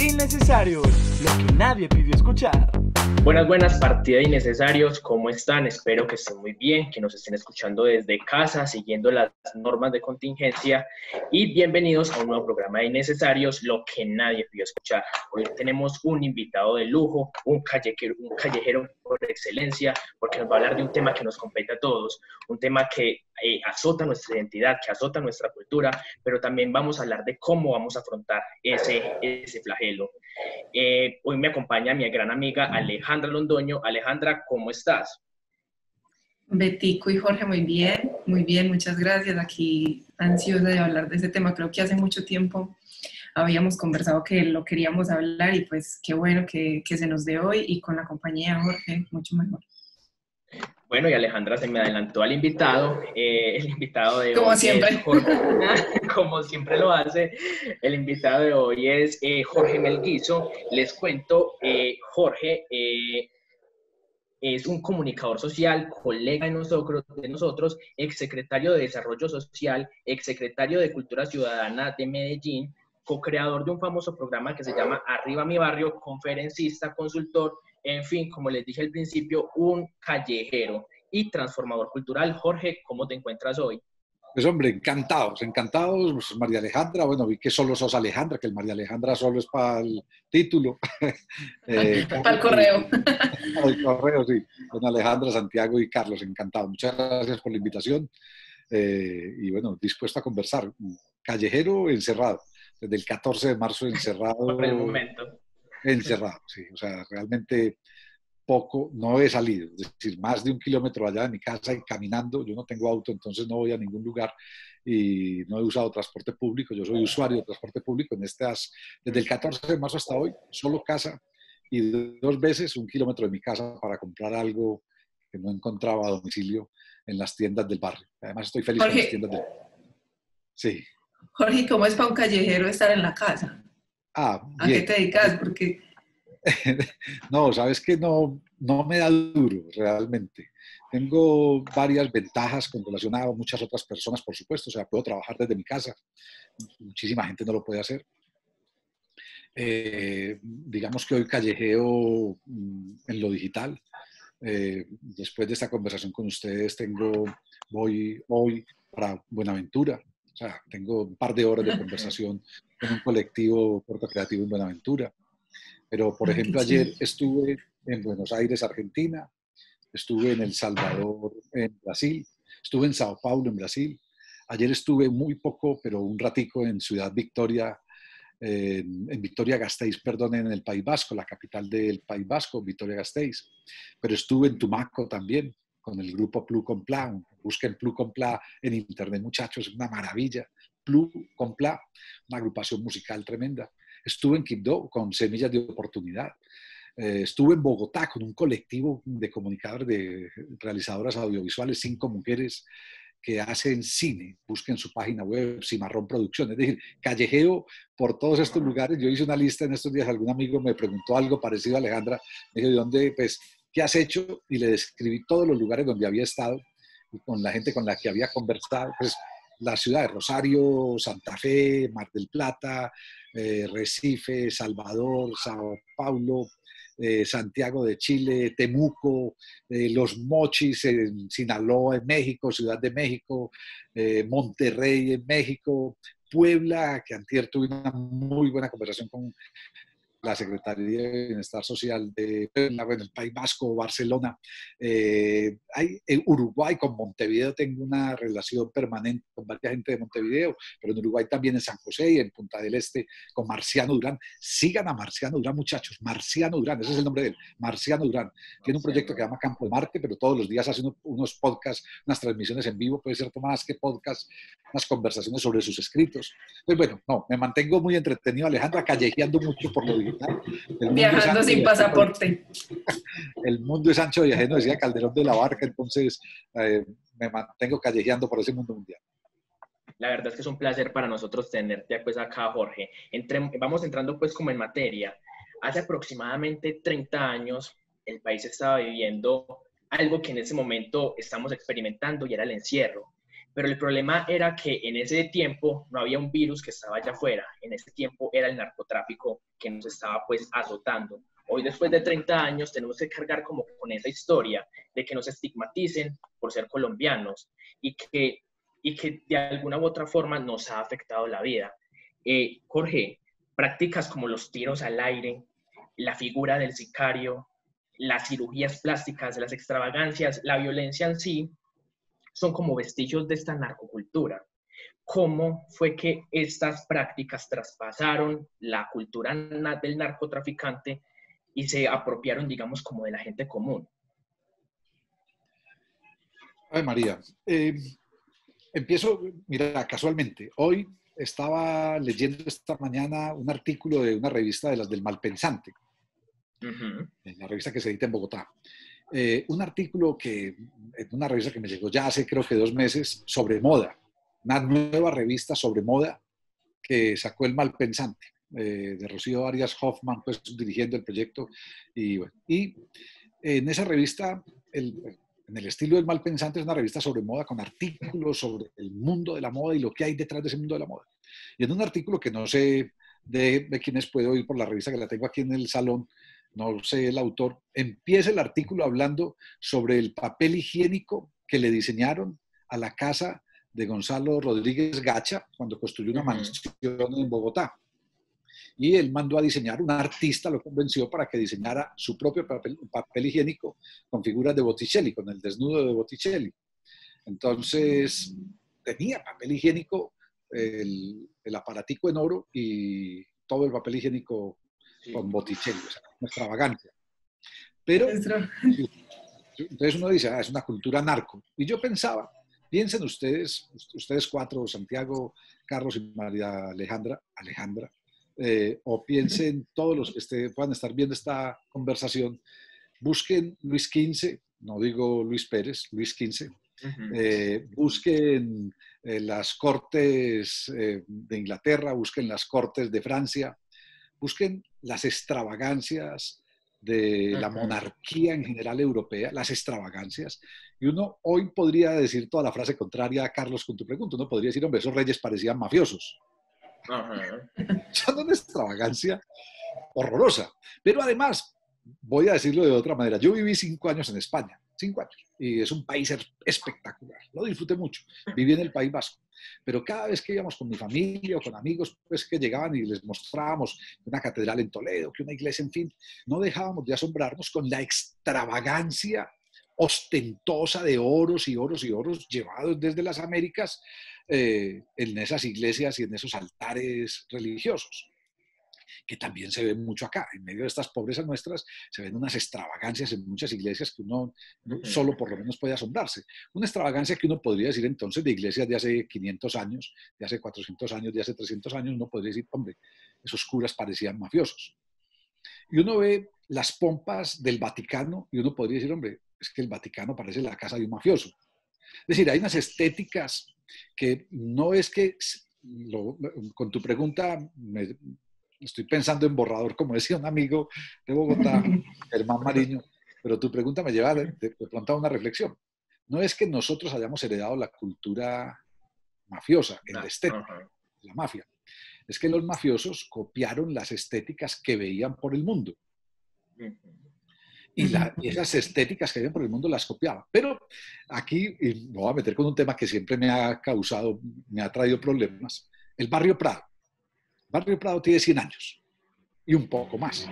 Innecesarios, lo que nadie pidió escuchar. Buenas, partida de Innecesarios, ¿cómo están? Espero que estén muy bien, que nos estén escuchando desde casa, siguiendo las normas de contingencia y bienvenidos a un nuevo programa de Innecesarios, lo que nadie pidió escuchar. Hoy tenemos un invitado de lujo, un callejero por excelencia, porque nos va a hablar de un tema que nos compete a todos, un tema que azota nuestra identidad, que azota nuestra cultura, pero también vamos a hablar de cómo vamos a afrontar ese flagelo. Hoy me acompaña mi gran amiga Alejandra Londoño. Alejandra, ¿cómo estás? Betico y Jorge, muy bien, muchas gracias. Aquí ansiosa de hablar de ese tema. Creo que hace mucho tiempo habíamos conversado que lo queríamos hablar y pues qué bueno que se nos dé hoy y con la compañía de Jorge, mucho mejor. Bueno, y Alejandra se me adelantó al invitado. El invitado de como hoy siempre. Es Jorge, como siempre lo hace. El invitado de hoy es Jorge Melguizo. Les cuento, Jorge es un comunicador social, colega de nosotros, exsecretario de Desarrollo Social, exsecretario de Cultura Ciudadana de Medellín, co-creador de un famoso programa que se llama Arriba Mi Barrio, conferencista, consultor, en fin, como les dije al principio, un callejero y transformador cultural. Jorge, ¿cómo te encuentras hoy? Pues hombre, encantados, pues María Alejandra, bueno, vi que solo sos Alejandra, que el María Alejandra solo es para el título. Para el correo. Para el correo, sí. Con Alejandra, Santiago y Carlos, encantado. Muchas gracias por la invitación y bueno, dispuesto a conversar. Callejero encerrado, desde el 14 de marzo encerrado. Por el momento. Encerrado, sí, o sea, realmente poco, no he salido, es decir, más de 1 kilómetro allá de mi casa y caminando. Yo no tengo auto, entonces no voy a ningún lugar y no he usado transporte público. Yo soy usuario de transporte público desde el 14 de marzo hasta hoy, solo casa y 2 veces 1 kilómetro de mi casa para comprar algo que no encontraba a domicilio en las tiendas del barrio. Además estoy feliz Jorge, con las tiendas del barrio. Sí. Jorge, ¿cómo es para un callejero estar en la casa? ¿A qué te dedicas? Porque... No, sabes que no me da duro realmente. Tengo varias ventajas con relación a muchas otras personas, por supuesto. O sea, puedo trabajar desde mi casa. Muchísima gente no lo puede hacer. Digamos que hoy callejeo en lo digital. Después de esta conversación con ustedes, voy hoy para Buenaventura. O sea, tengo un par de horas de conversación con un colectivo Puerto Creativo en Buenaventura. Pero, por ejemplo, ayer estuve en Buenos Aires, Argentina, estuve en El Salvador, en Brasil, estuve en Sao Paulo, en Brasil. Ayer estuve muy poco, pero un ratico en Ciudad Victoria, en Vitoria-Gasteiz, perdón, en el País Vasco, la capital del País Vasco, Vitoria-Gasteiz. Pero estuve en Tumaco también, con el grupo Plu Compla. Busquen Plu Compla en internet, muchachos, es una maravilla. Plu Compla, una agrupación musical tremenda. Estuve en Quibdó con Semillas de Oportunidad. Estuve en Bogotá con un colectivo de comunicadores, de realizadoras audiovisuales, 5 mujeres que hacen cine. Busquen su página web, Cimarrón Producciones. Es decir, callejeo por todos estos lugares. Yo hice una lista en estos días, algún amigo me preguntó algo parecido a Alejandra. Me dijo, ¿de dónde? Pues, ¿qué has hecho? Y le describí todos los lugares donde había estado y con la gente con la que había conversado. Pues, la ciudad de Rosario, Santa Fe, Mar del Plata, Recife, Salvador, Sao Paulo, Santiago de Chile, Temuco, Los Mochis en Sinaloa, en México, Ciudad de México, Monterrey en México, Puebla, que antier tuve una muy buena conversación con la Secretaría de Bienestar Social de bueno, el País Vasco, Barcelona. En Uruguay, con Montevideo tengo una relación permanente con varias gente de Montevideo, pero en Uruguay también en San José y en Punta del Este con Marciano Durán. Sigan a Marciano Durán, muchachos. Marciano Durán, ese es el nombre de él, Marciano Durán. Tiene un proyecto que se llama Campo de Marte, pero todos los días hace unos podcasts, unas transmisiones en vivo, puede ser más que podcast, unas conversaciones sobre sus escritos. Pues bueno, no, me mantengo muy entretenido, Alejandra, callejeando mucho por lo digital. Viajando sin pasaporte. El mundo es ancho y ajeno, decía Calderón de la Barca, entonces me mantengo callejeando por ese mundo mundial. La verdad es que es un placer para nosotros tenerte pues acá, Jorge. Vamos entrando pues como en materia. Hace aproximadamente 30 años el país estaba viviendo algo que en ese momento estamos experimentando y era el encierro. Pero el problema era que en ese tiempo no había un virus que estaba allá afuera, en ese tiempo era el narcotráfico que nos estaba pues azotando. Hoy, después de 30 años, tenemos que cargar como con esa historia de que nos estigmaticen por ser colombianos y que de alguna u otra forma nos ha afectado la vida. Jorge, prácticas como los tiros al aire, la figura del sicario, las cirugías plásticas, las extravagancias, la violencia en sí, son como vestigios de esta narcocultura. ¿Cómo fue que estas prácticas traspasaron la cultura del narcotraficante y se apropiaron, digamos, como de la gente común? Ay, María, empiezo, mira, casualmente, hoy estaba leyendo esta mañana un artículo de una revista de las del Malpensante, la revista que se edita en Bogotá. Un artículo una revista que me llegó ya hace creo que 2 meses sobre moda, una nueva revista sobre moda que sacó el Malpensante, de Rocío Arias Hoffman, pues dirigiendo el proyecto. Y en esa revista, en el estilo del Malpensante, es una revista sobre moda con artículos sobre el mundo de la moda y lo que hay detrás de ese mundo de la moda. Y en un artículo que no sé de quiénes puedo oír por la revista, que la tengo aquí en el salón, no sé el autor, empieza el artículo hablando sobre el papel higiénico que le diseñaron a la casa de Gonzalo Rodríguez Gacha cuando construyó una mansión en Bogotá. Y él mandó a diseñar, un artista lo convenció para que diseñara su propio papel higiénico con figuras de Botticelli, con el desnudo de Botticelli. Entonces, tenía papel higiénico, el aparatico en oro y todo el papel higiénico con Botticelli, o sea, una extravagancia. Pero, entonces uno dice, es una cultura narco. Y yo pensaba, piensen ustedes 4, Santiago, Carlos y María Alejandra, o piensen todos los que puedan estar viendo esta conversación, busquen Luis XV, no digo Luis Pérez, Luis XV, busquen las cortes de Inglaterra, busquen las cortes de Francia, busquen las extravagancias de la monarquía en general europea, las extravagancias, y uno hoy podría decir toda la frase contraria a Carlos con tu pregunta, uno podría decir, hombre, esos reyes parecían mafiosos. Son una extravagancia horrorosa, pero además, voy a decirlo de otra manera, yo viví 5 años en España, 5 años, y es un país espectacular, lo disfruté mucho, viví en el País Vasco. Pero cada vez que íbamos con mi familia o con amigos, pues que llegaban y les mostrábamos una catedral en Toledo, que una iglesia, en fin, no dejábamos de asombrarnos con la extravagancia ostentosa de oros y oros y oros llevados desde las Américas en esas iglesias y en esos altares religiosos, que también se ven mucho acá. En medio de estas pobrezas nuestras se ven unas extravagancias en muchas iglesias que uno solo por lo menos puede asombrarse. Una extravagancia que uno podría decir entonces de iglesias de hace 500 años, de hace 400 años, de hace 300 años, uno podría decir, hombre, esos curas parecían mafiosos. Y uno ve las pompas del Vaticano y uno podría decir, hombre, es que el Vaticano parece la casa de un mafioso. Es decir, hay unas estéticas que no es que, con tu pregunta, estoy pensando en borrador, como decía un amigo de Bogotá, Germán Mariño, pero tu pregunta me lleva de pronto a una reflexión. No es que nosotros hayamos heredado la cultura mafiosa, en la estética, la mafia. Es que los mafiosos copiaron las estéticas que veían por el mundo. Y esas estéticas que veían por el mundo las copiaban. Pero aquí, y me voy a meter con un tema que siempre me ha traído problemas, el Barrio Prado. Barrio Prado tiene 100 años y un poco más.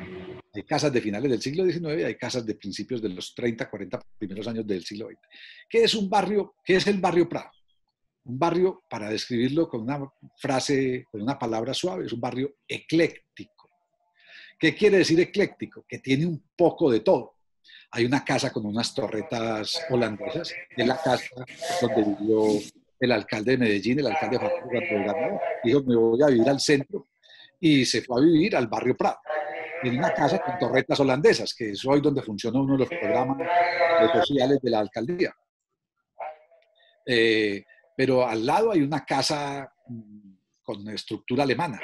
Hay casas de finales del siglo XIX y hay casas de principios de los 30, 40 primeros años del siglo XX. ¿Qué es un barrio? ¿Qué es el Barrio Prado? Un barrio, para describirlo con una frase, con una palabra suave, es un barrio ecléctico. ¿Qué quiere decir ecléctico? Que tiene un poco de todo. Hay una casa con unas torretas holandesas, que es la casa donde vivió el alcalde de Medellín, el alcalde Juan Carlos, dijo, me voy a vivir al centro, y se fue a vivir al Barrio Prado, en una casa con torretas holandesas, que es hoy donde funciona uno de los programas sociales de la alcaldía. Pero al lado hay una casa con estructura alemana,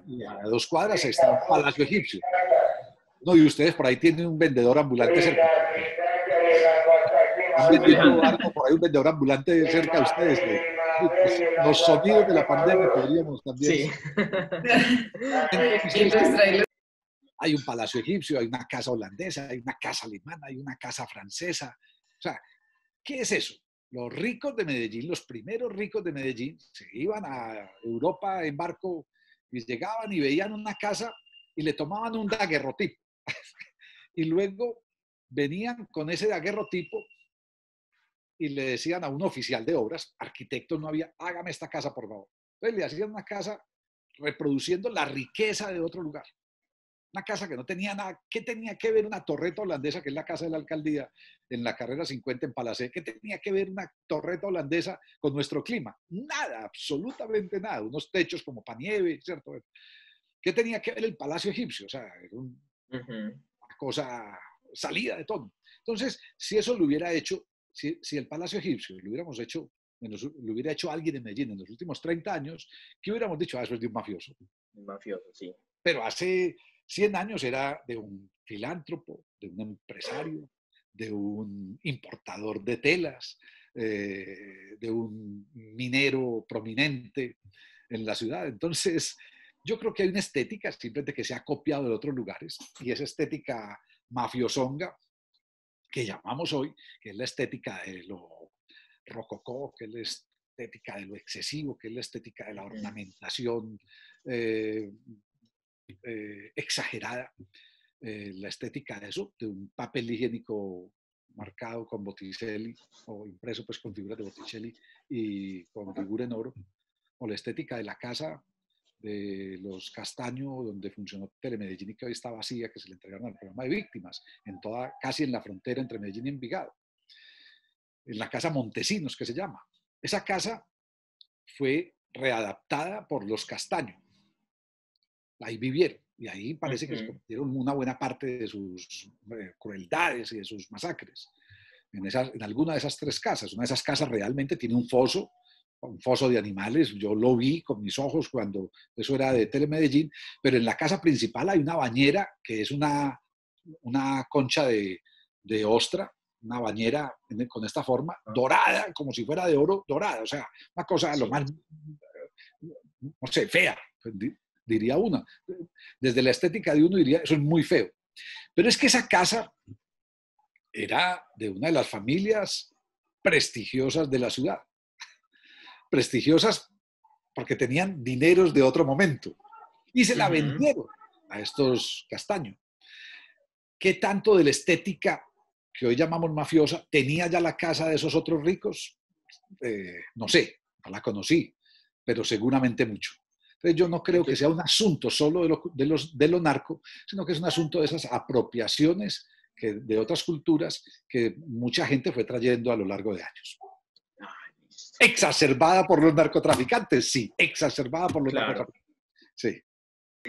y a 2 cuadras está un palacio egipcio. No, y ustedes por ahí tienen un vendedor ambulante cerca. Algo por ahí, un vendedor ambulante cerca de ustedes. Los sonidos de la pandemia podríamos también. Sí. Entonces, hay un palacio egipcio, hay una casa holandesa, hay una casa alemana, hay una casa francesa. O sea, ¿qué es eso? Los ricos de Medellín, los primeros ricos de Medellín, se iban a Europa en barco y llegaban y veían una casa y le tomaban un daguerrotipo. Y luego venían con ese daguerrotipo y le decían a un oficial de obras, arquitecto no había, hágame esta casa, por favor. Entonces le hacían una casa reproduciendo la riqueza de otro lugar. Una casa que no tenía nada. ¿Qué tenía que ver una torreta holandesa, que es la casa de la alcaldía, en la carrera 50 en Palacé? ¿Qué tenía que ver una torreta holandesa con nuestro clima? Nada, absolutamente nada. Unos techos como para nieve, ¿cierto? ¿Qué tenía que ver el palacio egipcio? O sea, era una cosa salida de tono. Entonces, si eso lo hubiera hecho, si el palacio egipcio lo hubiéramos hecho, lo hubiera hecho alguien en Medellín en los últimos 30 años, ¿qué hubiéramos dicho? Ah, eso es de un mafioso. Un mafioso, sí. Pero hace 100 años era de un filántropo, de un empresario, de un importador de telas, de un minero prominente en la ciudad. Entonces, yo creo que hay una estética simplemente que se ha copiado de otros lugares y esa estética mafiosonga que llamamos hoy, que es la estética de lo rococó, que es la estética de lo excesivo, que es la estética de la ornamentación exagerada, la estética de eso, de un papel higiénico marcado con Botticelli o impreso pues con figuras de Botticelli y con figura en oro, o la estética de la casa de los Castaño, donde funcionó Telemedellín y que hoy está vacía, que se le entregaron al programa de víctimas, casi en la frontera entre Medellín y Envigado. En la casa Montesinos, que se llama. Esa casa fue readaptada por los Castaño. Ahí vivieron y ahí parece que se cometieron una buena parte de sus crueldades y de sus masacres. En alguna de esas tres casas. Una de esas casas realmente tiene un foso de animales. Yo lo vi con mis ojos cuando eso era de Telemedellín, pero en la casa principal hay una bañera que es una concha de ostra, una bañera con esta forma, dorada, como si fuera de oro, dorada. O sea, una cosa lo más, no sé, fea, diría uno. Desde la estética de uno diría, eso es muy feo. Pero es que esa casa era de una de las familias prestigiosas de la ciudad. Prestigiosas porque tenían dineros de otro momento. Y se la vendieron a estos Castaño. ¿Qué tanto de la estética que hoy llamamos mafiosa tenía ya la casa de esos otros ricos? No sé, no la conocí, pero seguramente mucho. Entonces yo no creo que sea un asunto solo de lo narco, sino que es un asunto de esas apropiaciones de otras culturas que mucha gente fue trayendo a lo largo de años. Exacerbada por los narcotraficantes, sí, exacerbada por los narcotraficantes. Sí.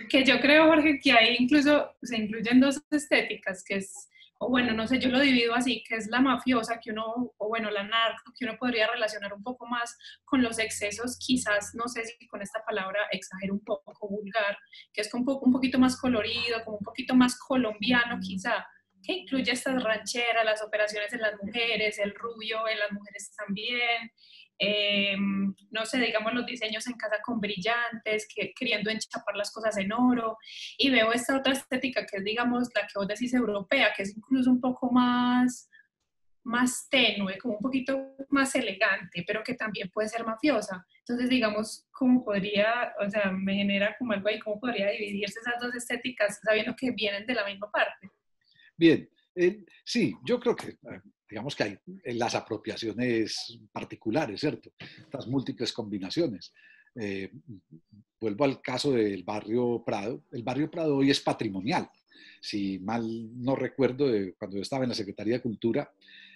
Que yo creo, Jorge, que ahí incluso se incluyen dos estéticas, que es, o bueno, no sé, yo lo divido así, que es la mafiosa, que uno, o bueno, la narco, que uno podría relacionar un poco más con los excesos, quizás, no sé si con esta palabra exagero un poco vulgar, que es un poquito más colorido, como un poquito más colombiano quizá, que incluye estas rancheras, las operaciones en las mujeres, el rubio en las mujeres también, no sé, digamos los diseños en casa con brillantes, queriendo enchapar las cosas en oro, y veo esta otra estética que es, digamos, la que vos decís europea, que es incluso un poco más tenue, como un poquito más elegante, pero que también puede ser mafiosa. Entonces, digamos, ¿cómo podría, o sea, me genera como algo ahí, cómo podría dividirse esas dos estéticas sabiendo que vienen de la misma parte? Bien, sí, yo creo que, digamos que hay las apropiaciones particulares, ¿cierto? Estas múltiples combinaciones. Vuelvo al caso del barrio Prado. El barrio Prado hoy es patrimonial. Si mal no recuerdo, cuando yo estaba en la Secretaría de Cultura,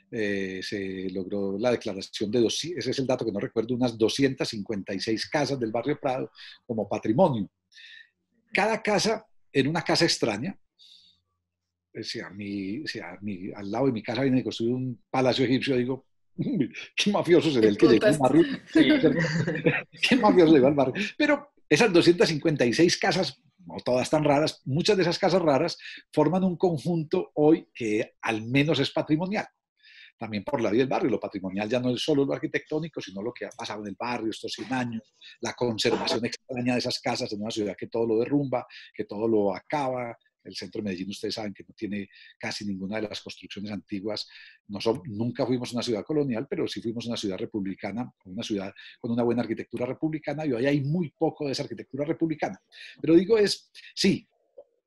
se logró la declaración de, ese es el dato que no recuerdo, unas 256 casas del barrio Prado como patrimonio. Cada casa era una casa extraña. Si al lado de mi casa viene a construir un palacio egipcio, digo, qué mafioso se ve el que llegó al barrio. Sí. Qué mafioso llegó al barrio. Pero esas 256 casas, no todas tan raras, muchas de esas casas raras forman un conjunto hoy que al menos es patrimonial. también por la vida del barrio. Lo patrimonial ya no es solo lo arquitectónico, sino lo que ha pasado en el barrio estos 100 años, la conservación extraña de esas casas en una ciudad que todo lo derrumba, que todo lo acaba. El centro de Medellín, ustedes saben que no tiene casi ninguna de las construcciones antiguas. Nunca fuimos una ciudad colonial, pero sí fuimos una ciudad republicana, una ciudad con una buena arquitectura republicana, y hoy hay muy poco de esa arquitectura republicana. Pero digo sí,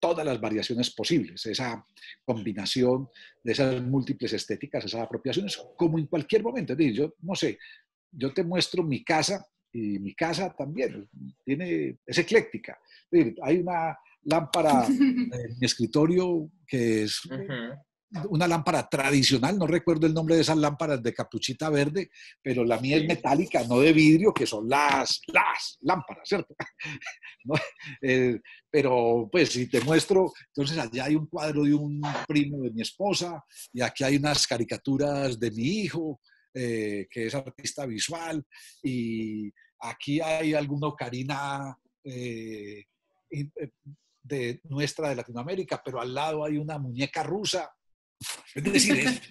todas las variaciones posibles, esa combinación de esas múltiples estéticas, esas apropiaciones, como en cualquier momento. Es decir, yo no sé, yo te muestro mi casa, y mi casa también es ecléctica. Es decir, hay una lámpara en mi escritorio que es una lámpara tradicional, no recuerdo el nombre de esas lámparas de capuchita verde, pero la mía es metálica, no de vidrio, que son las lámparas, ¿cierto? ¿No? Pero pues si te muestro, entonces allá hay un cuadro de un primo de mi esposa, y aquí hay unas caricaturas de mi hijo, que es artista visual, y aquí hay alguna ocarina de nuestra de Latinoamérica, pero al lado hay una muñeca rusa. Es decir, es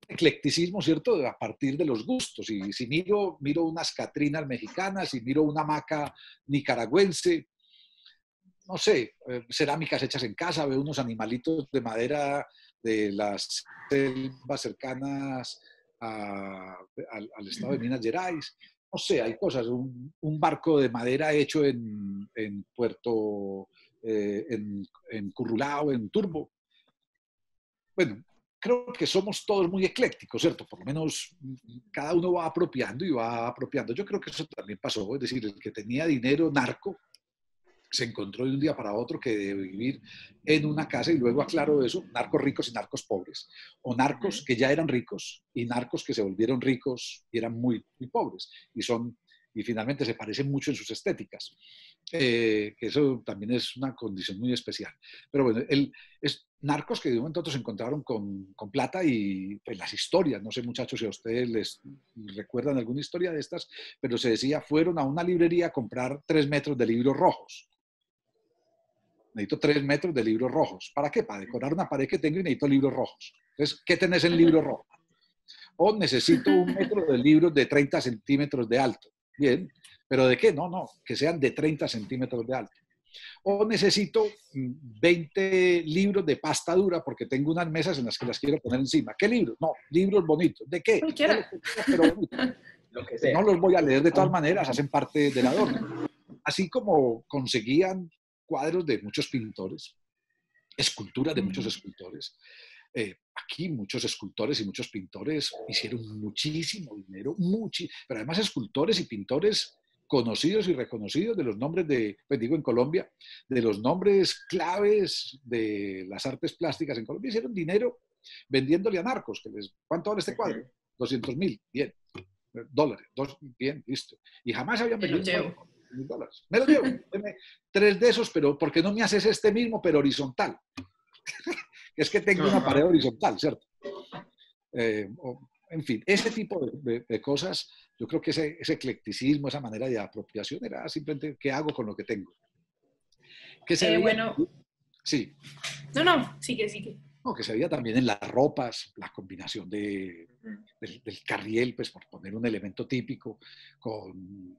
eclecticismo, ¿cierto? A partir de los gustos. Y si miro unas catrinas mexicanas, y miro una hamaca nicaragüense, no sé, cerámicas hechas en casa, veo unos animalitos de madera de las selvas cercanas al estado de Minas Gerais. No sé, hay cosas, un barco de madera hecho en Puerto, en Currulao, en Turbo. Bueno, creo que somos todos muy eclécticos, ¿cierto? Por lo menos cada uno va apropiando y va apropiando. Yo creo que eso también pasó, es decir, el que tenía dinero narco se encontró de un día para otro que de vivir en una casa, y luego aclaro eso, narcos ricos y narcos pobres, o narcos que ya eran ricos y narcos que se volvieron ricos y eran muy, muy pobres, y finalmente se parecen mucho en sus estéticas. Que eso también es una condición muy especial. Pero bueno, es narcos que de un momento a otro se encontraron con plata, y pues, las historias, no sé muchachos si a ustedes les recuerdan alguna historia de estas, pero se decía, fueron a una librería a comprar 3 metros de libros rojos. Necesito 3 metros de libros rojos. ¿Para qué? Para decorar una pared que tengo, y necesito libros rojos. Entonces, ¿qué tenés en libro rojo? O necesito 1 metro de libros de 30 centímetros de alto. Bien, ¿pero de qué? No, que sean de 30 centímetros de alto. O necesito 20 libros de pasta dura, porque tengo unas mesas en las que las quiero poner encima. ¿Qué libros? No, libros bonitos. ¿De qué? Pero bonitos. Lo que sea. No los voy a leer de todas maneras, hacen parte del adorno. Así como conseguían cuadros de muchos pintores, esculturas de muchos escultores. Aquí muchos escultores y muchos pintores hicieron muchísimo dinero, pero además escultores y pintores conocidos y reconocidos de los nombres pues digo en Colombia, de los nombres claves de las artes plásticas en Colombia, hicieron dinero vendiéndole a narcos. ¿Cuánto vale este cuadro? 200.000, bien, dólares, bien, listo. Y jamás habían vendido $1.000. Me lo llevo. 3 de esos, pero ¿por qué no me haces este mismo, pero horizontal? Es que tengo una pared horizontal, ¿cierto? En fin, ese tipo de cosas, yo creo que ese eclecticismo, esa manera de apropiación era simplemente qué hago con lo que tengo. Que se veía, bueno. Sí. No, sigue. No, que se veía también en las ropas, la combinación del carriel, pues por poner un elemento típico, con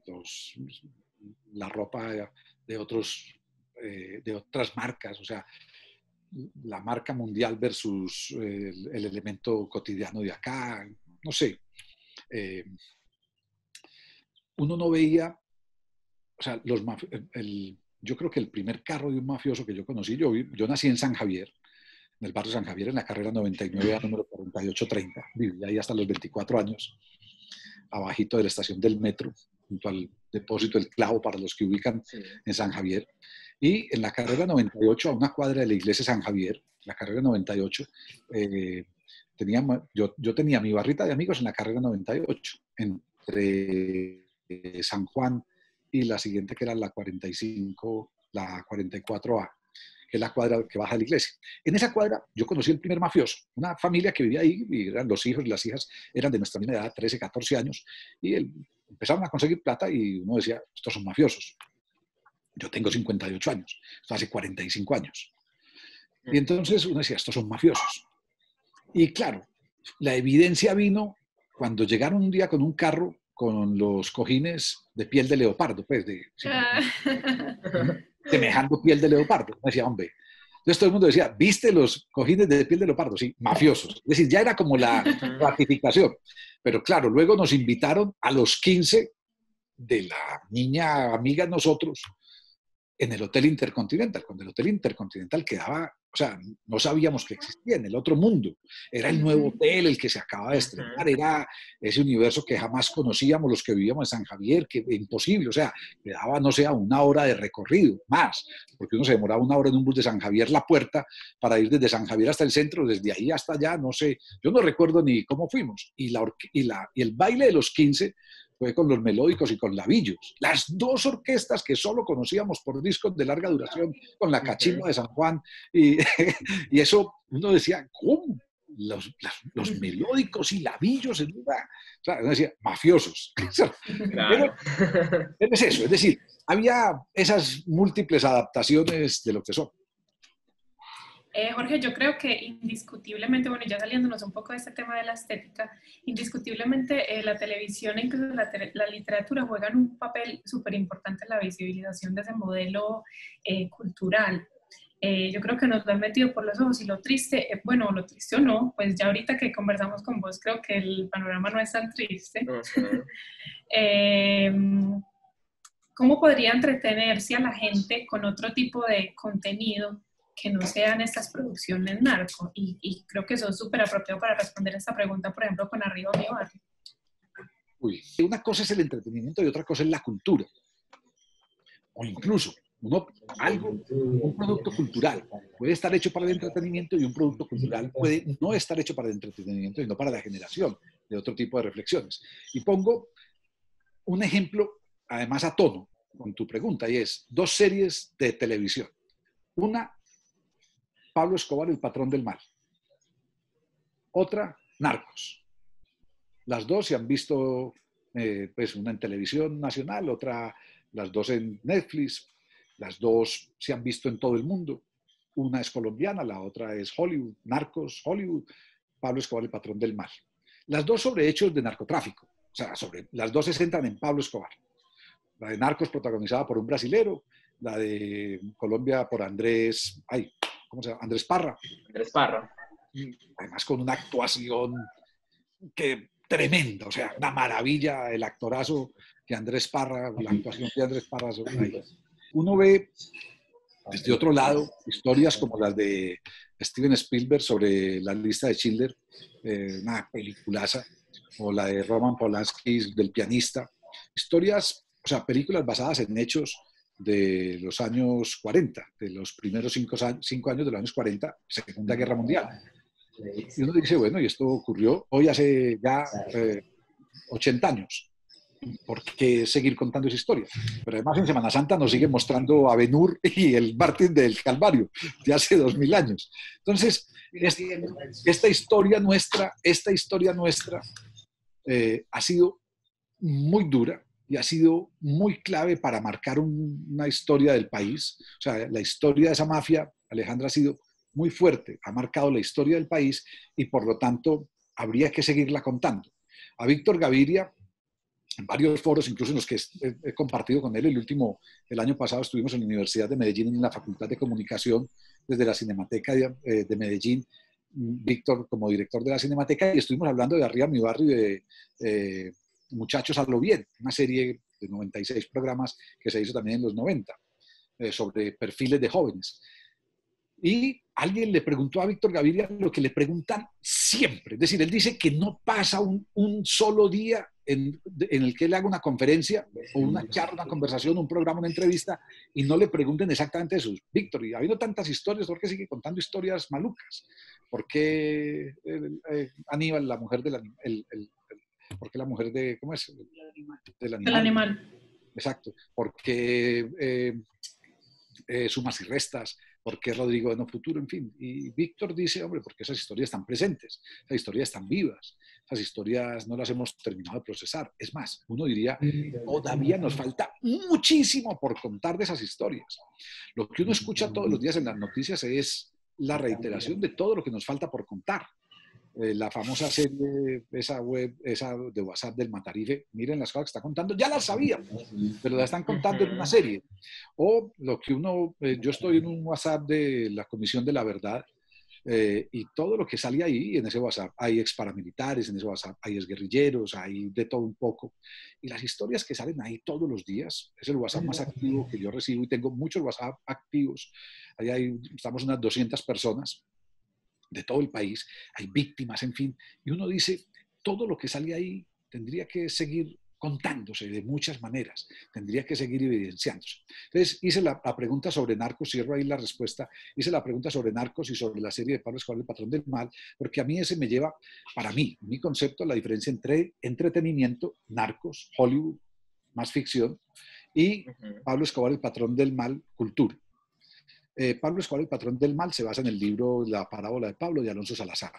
la ropa de otras marcas, o sea, la marca mundial versus el elemento cotidiano de acá, no sé. Uno no veía, o sea, yo creo que el primer carro de un mafioso que yo conocí, yo nací en San Javier, en el barrio San Javier, en la carrera 99 a número 4830, viví ahí hasta los 24 años, abajito de la estación del metro, junto al depósito El Clavo, para los que ubican en San Javier. Y en la carrera 98, a una cuadra de la iglesia San Javier, la carrera 98, yo tenía mi barrita de amigos en la carrera 98, entre San Juan y la siguiente, que era la 45, la 44A, que es la cuadra que baja de la iglesia. En esa cuadra yo conocí el primer mafioso, una familia que vivía ahí, y eran los hijos y las hijas, eran de nuestra misma edad, 13, 14 años, y empezaron a conseguir plata, y uno decía, estos son mafiosos. Yo tengo 58 años, esto hace 45 años. Y entonces uno decía, estos son mafiosos. Y claro, La evidencia vino cuando llegaron un día con un carro con los cojines de piel de leopardo, pues, semejando piel de leopardo. Me decía, hombre. Entonces todo el mundo decía, ¿viste los cojines de piel de leopardo? Sí, mafiosos. Es decir, ya era como la ratificación. Pero claro, luego nos invitaron a los 15 de la niña amiga de nosotros en el Hotel Intercontinental, cuando el Hotel Intercontinental quedaba, o sea, no sabíamos que existía en el otro mundo. Era el nuevo hotel, el que se acaba de estrenar, era ese universo que jamás conocíamos los que vivíamos en San Javier, que imposible, o sea, quedaba, no sé, a 1 hora de recorrido, más, porque uno se demoraba 1 hora en un bus de San Javier La Puerta para ir desde San Javier hasta el centro, desde ahí hasta allá, no sé, yo no recuerdo ni cómo fuimos. Y el baile de los 15 fue con los Melódicos y con Lavillos. Las dos orquestas que solo conocíamos por discos de larga duración, con la Cachimba de San Juan. Y eso uno decía, ¿cómo? Los Melódicos y Lavillos. O sea, uno decía, mafiosos. Claro. Pero es eso, es decir, había esas múltiples adaptaciones de lo que son. Jorge, yo creo que indiscutiblemente, bueno, ya saliéndonos un poco de este tema de la estética, indiscutiblemente la televisión e incluso la literatura juegan un papel súper importante en la visibilización de ese modelo cultural. Yo creo que nos lo han metido por los ojos y lo triste, bueno, lo triste o no, pues ya ahorita que conversamos con vos creo que el panorama no es tan triste. ¿Cómo podría entretenerse a la gente con otro tipo de contenido que no sean estas producciones narco? Y creo que eso es súper apropiado para responder esta pregunta, por ejemplo, con Arriba Mi Barrio. Uy, una cosa es el entretenimiento y otra cosa es la cultura. O incluso, un producto cultural puede estar hecho para el entretenimiento y un producto cultural puede no estar hecho para el entretenimiento y no para la generación de otro tipo de reflexiones. Y pongo un ejemplo, además a tono, con tu pregunta, y es 2 series de televisión. Una, Pablo Escobar, el patrón del mal. Otra, Narcos. Las 2 se han visto, pues una en televisión nacional, otra, las 2 en Netflix. Las 2 se han visto en todo el mundo. Una es colombiana, la otra es Hollywood. Narcos, Hollywood, Pablo Escobar, el patrón del mal. Las 2 sobre hechos de narcotráfico. O sea, las 2 se centran en Pablo Escobar. La de Narcos protagonizada por un brasilero, la de Colombia por Andrés Parra. Andrés Parra. Además con una actuación tremenda, o sea, una maravilla el actorazo que Andrés Parra, la actuación de Andrés Parra. Uno ve desde otro lado historias como las de Steven Spielberg sobre La lista de Schindler, una peliculaza, o la de Roman Polanski del pianista. Historias, o sea, películas basadas en hechos de los años 40, de los primeros 5 años de los años 40, Segunda Guerra Mundial. Y uno dice, bueno, y esto ocurrió hoy hace ya 80 años. ¿Por qué seguir contando esa historia? Pero además en Semana Santa nos sigue mostrando a Ben-Hur y el Mártir del Calvario de hace 2000 años. Entonces, esta historia nuestra ha sido muy dura y ha sido muy clave para marcar una historia del país. O sea, la historia de esa mafia, Alejandra, ha sido muy fuerte, ha marcado la historia del país y por lo tanto habría que seguirla contando. A Víctor Gaviria, en varios foros, incluso en los que he compartido con él, el año pasado estuvimos en la Universidad de Medellín, en la Facultad de Comunicación, desde la Cinemateca de Medellín, Víctor como director de la Cinemateca, y estuvimos hablando de Arriba Mi Barrio y de Muchachos a lo Bien, una serie de 96 programas que se hizo también en los 90, sobre perfiles de jóvenes. Y alguien le preguntó a Víctor Gaviria lo que le preguntan siempre. Es decir, él dice que no pasa un solo día en el que él haga una conferencia o una charla, una conversación, un programa, una entrevista y no le pregunten exactamente eso. Víctor, y habiendo tantas historias, ¿por qué sigue contando historias malucas? ¿Por qué Aníbal, la mujer ¿por qué la mujer de, ¿cómo es? Del animal. El animal. Exacto. ¿Por qué Sumas y Restas? ¿Por qué Rodrigo de No Futuro? En fin. Y Víctor dice, hombre, porque esas historias están presentes, esas historias están vivas, esas historias no las hemos terminado de procesar. Es más, uno diría, todavía nos falta muchísimo por contar de esas historias. Lo que uno escucha todos los días en las noticias es la reiteración de todo lo que nos falta por contar. la famosa serie, esa web, esa de WhatsApp del Matarife, miren las cosas que está contando, ya las sabíamos, pero la están contando en una serie. O lo que yo estoy en un WhatsApp de la Comisión de la Verdad, y todo lo que sale ahí, en ese WhatsApp, hay exparamilitares, en ese WhatsApp hay exguerrilleros, hay de todo un poco. Y las historias que salen ahí todos los días, es el WhatsApp más activo que yo recibo y tengo muchos WhatsApp activos. Ahí estamos unas 200 personas de todo el país, hay víctimas, en fin. Y uno dice, todo lo que sale ahí tendría que seguir contándose de muchas maneras, tendría que seguir evidenciándose. Entonces hice la pregunta sobre Narcos, cierro ahí la respuesta, hice la pregunta sobre Narcos y sobre la serie de Pablo Escobar, El Patrón del Mal, porque a mí ese me lleva, para mí, mi concepto, la diferencia entre entretenimiento, Narcos, Hollywood, más ficción, y Pablo Escobar, El Patrón del Mal, cultura. Pablo Escobar, El Patrón del Mal, se basa en el libro La Parábola de Pablo de Alonso Salazar,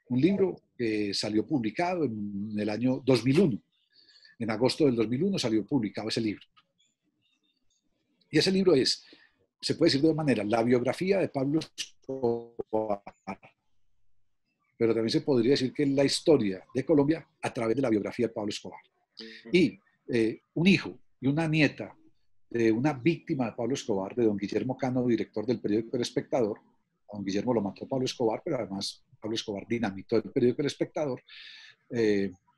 un libro que salió publicado en el año 2001. En agosto del 2001 salió publicado ese libro. Y ese libro es, se puede decir de dos maneras, la biografía de Pablo Escobar, pero también se podría decir que es la historia de Colombia a través de la biografía de Pablo Escobar. Y un hijo y una nieta de una víctima de Pablo Escobar, de don Guillermo Cano, director del periódico El Espectador. A don Guillermo lo mató Pablo Escobar, pero además Pablo Escobar dinamitó el periódico El Espectador.